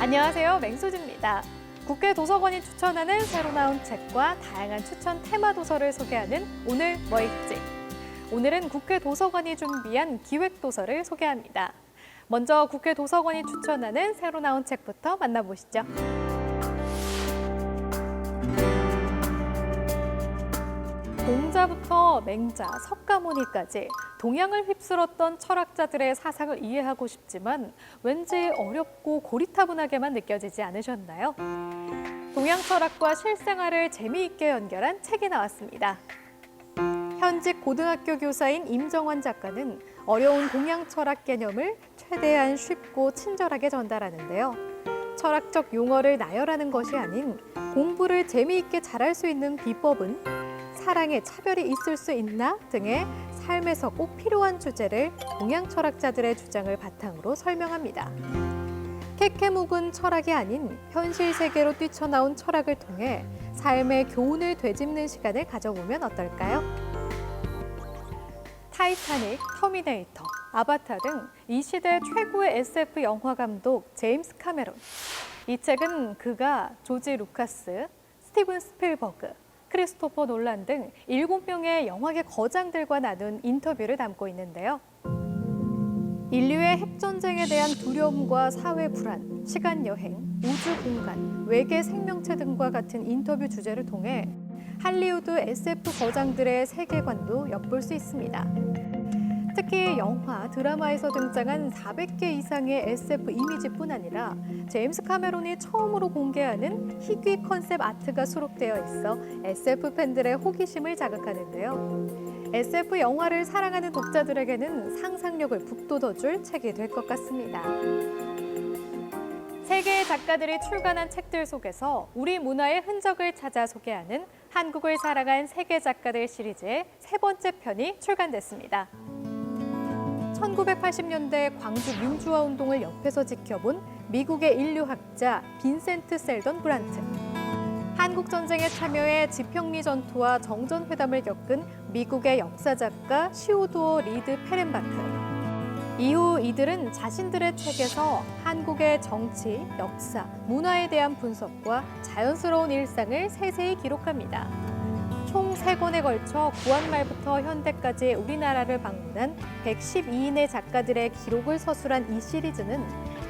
안녕하세요. 맹수지입니다. 국회 도서관이 추천하는 새로 나온 책과 다양한 추천 테마 도서를 소개하는 오늘 뭐 읽지? 오늘은 국회 도서관이 준비한 기획도서를 소개합니다. 먼저 국회 도서관이 추천하는 새로 나온 책부터 만나보시죠. 공자부터 맹자, 석가모니까지 동양을 휩쓸었던 철학자들의 사상을 이해하고 싶지만 왠지 어렵고 고리타분하게만 느껴지지 않으셨나요? 동양 철학과 실생활을 재미있게 연결한 책이 나왔습니다. 현직 고등학교 교사인 임정원 작가는 어려운 동양 철학 개념을 최대한 쉽고 친절하게 전달하는데요. 철학적 용어를 나열하는 것이 아닌 공부를 재미있게 잘할 수 있는 비법은 사랑에 차별이 있을 수 있나 등의 삶에서 꼭 필요한 주제를 동양 철학자들의 주장을 바탕으로 설명합니다. 캐캐묵은 철학이 아닌 현실 세계로 뛰쳐나온 철학을 통해 삶의 교훈을 되짚는 시간을 가져보면 어떨까요? 타이타닉, 터미네이터, 아바타 등 이 시대 최고의 SF 영화 감독 제임스 카메론. 이 책은 그가 조지 루카스, 스티븐 스필버그, 크리스토퍼 놀란 등 7명의 영화계 거장들과 나눈 인터뷰를 담고 있는데요. 인류의 핵전쟁에 대한 두려움과 사회 불안, 시간 여행, 우주 공간, 외계 생명체 등과 같은 인터뷰 주제를 통해 할리우드 SF 거장들의 세계관도 엿볼 수 있습니다. 특히 영화, 드라마에서 등장한 400개 이상의 SF 이미지뿐 아니라 제임스 카메론이 처음으로 공개하는 희귀 컨셉 아트가 수록되어 있어 SF 팬들의 호기심을 자극하는데요. SF 영화를 사랑하는 독자들에게는 상상력을 북돋워줄 책이 될 것 같습니다. 세계의 작가들이 출간한 책들 속에서 우리 문화의 흔적을 찾아 소개하는 한국을 사랑한 세계 작가들 시리즈의 3번째 편이 출간됐습니다. 1980년대 광주 민주화 운동을 옆에서 지켜본 미국의 인류학자 빈센트 셀던 브란트. 한국전쟁에 참여해 지평리 전투와 정전회담을 겪은 미국의 역사작가 시오도어 리드 페렌바크. 이후 이들은 자신들의 책에서 한국의 정치, 역사, 문화에 대한 분석과 자연스러운 일상을 세세히 기록합니다. 총 3권에 걸쳐 구한말부터 현대까지 우리나라를 방문한 112인의 작가들의 기록을 서술한 이 시리즈는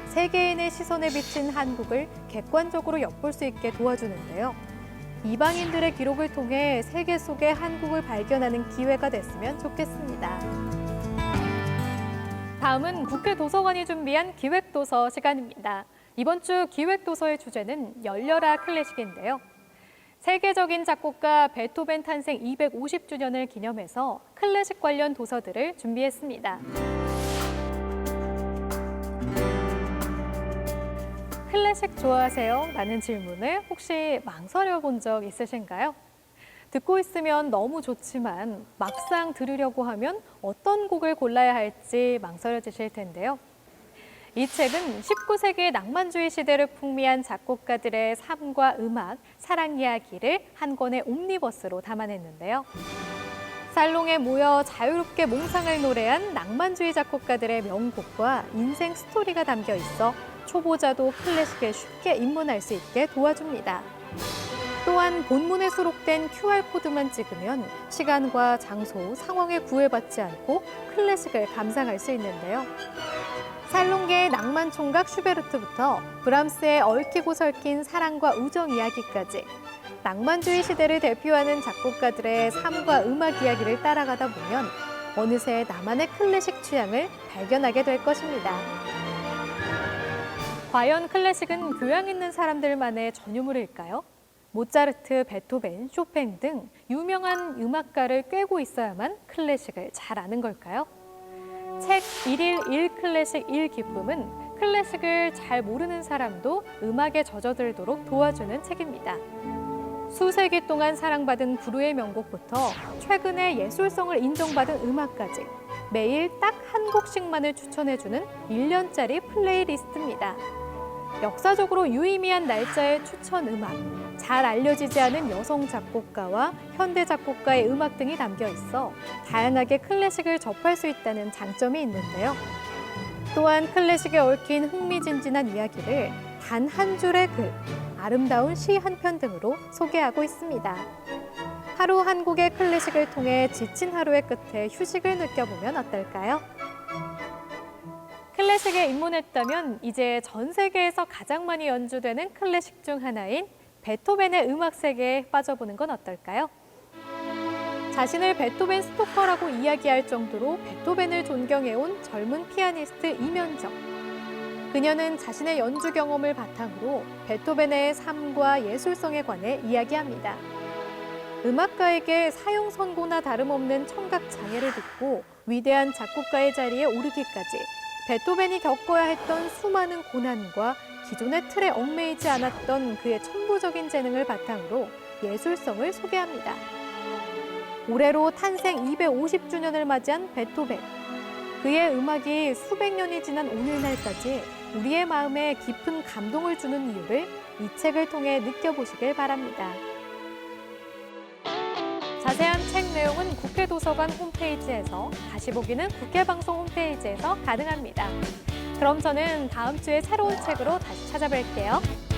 세계인의 시선에 비친 한국을 객관적으로 엿볼 수 있게 도와주는데요. 이방인들의 기록을 통해 세계 속의 한국을 발견하는 기회가 됐으면 좋겠습니다. 다음은 국회 도서관이 준비한 기획도서 시간입니다. 이번 주 기획도서의 주제는 열려라 클래식인데요. 세계적인 작곡가 베토벤 탄생 250주년을 기념해서 클래식 관련 도서들을 준비했습니다. 클래식 좋아하세요? 라는 질문을 혹시 망설여 본 적 있으신가요? 듣고 있으면 너무 좋지만 막상 들으려고 하면 어떤 곡을 골라야 할지 망설여지실 텐데요. 이 책은 19세기의 낭만주의 시대를 풍미한 작곡가들의 삶과 음악, 사랑 이야기를 한 권의 옴니버스로 담아냈는데요. 살롱에 모여 자유롭게 몽상을 노래한 낭만주의 작곡가들의 명곡과 인생 스토리가 담겨 있어 초보자도 클래식에 쉽게 입문할 수 있게 도와줍니다. 또한 본문에 수록된 QR코드만 찍으면 시간과 장소, 상황에 구애받지 않고 클래식을 감상할 수 있는데요. 살롱계의 낭만 총각 슈베르트부터 브람스의 얽히고 설킨 사랑과 우정 이야기까지 낭만주의 시대를 대표하는 작곡가들의 삶과 음악 이야기를 따라가다 보면 어느새 나만의 클래식 취향을 발견하게 될 것입니다. 과연 클래식은 교양 있는 사람들만의 전유물일까요? 모차르트, 베토벤, 쇼팽 등 유명한 음악가를 꿰고 있어야만 클래식을 잘 아는 걸까요? 책 1일 1클래식 1기쁨은 클래식을 잘 모르는 사람도 음악에 젖어들도록 도와주는 책입니다. 수세기 동안 사랑받은 불후의 명곡부터 최근에 예술성을 인정받은 음악까지 매일 딱 한 곡씩만을 추천해주는 1년짜리 플레이리스트입니다. 역사적으로 유의미한 날짜의 추천 음악, 잘 알려지지 않은 여성 작곡가와 현대 작곡가의 음악 등이 담겨 있어 다양하게 클래식을 접할 수 있다는 장점이 있는데요. 또한 클래식에 얽힌 흥미진진한 이야기를 단 한 줄의 글, 아름다운 시 한 편 등으로 소개하고 있습니다. 하루 한 곡의 클래식을 통해 지친 하루의 끝에 휴식을 느껴보면 어떨까요? 클래식에 입문했다면 이제 전 세계에서 가장 많이 연주되는 클래식 중 하나인 베토벤의 음악 세계에 빠져보는 건 어떨까요? 자신을 베토벤 스토커라고 이야기할 정도로 베토벤을 존경해온 젊은 피아니스트 이면정. 그녀는 자신의 연주 경험을 바탕으로 베토벤의 삶과 예술성에 관해 이야기합니다. 음악가에게 사형 선고나 다름없는 청각 장애를 딛고 위대한 작곡가의 자리에 오르기까지 베토벤이 겪어야 했던 수많은 고난과 기존의 틀에 얽매이지 않았던 그의 천부적인 재능을 바탕으로 예술성을 소개합니다. 올해로 탄생 250주년을 맞이한 베토벤. 그의 음악이 수백 년이 지난 오늘날까지 우리의 마음에 깊은 감동을 주는 이유를 이 책을 통해 느껴보시길 바랍니다. 자세한 책 내용은 국회도서관 홈페이지에서, 다시 보기는 국회방송 홈페이지에서 가능합니다. 그럼 저는 다음 주에 새로운 책으로 다시 찾아뵐게요.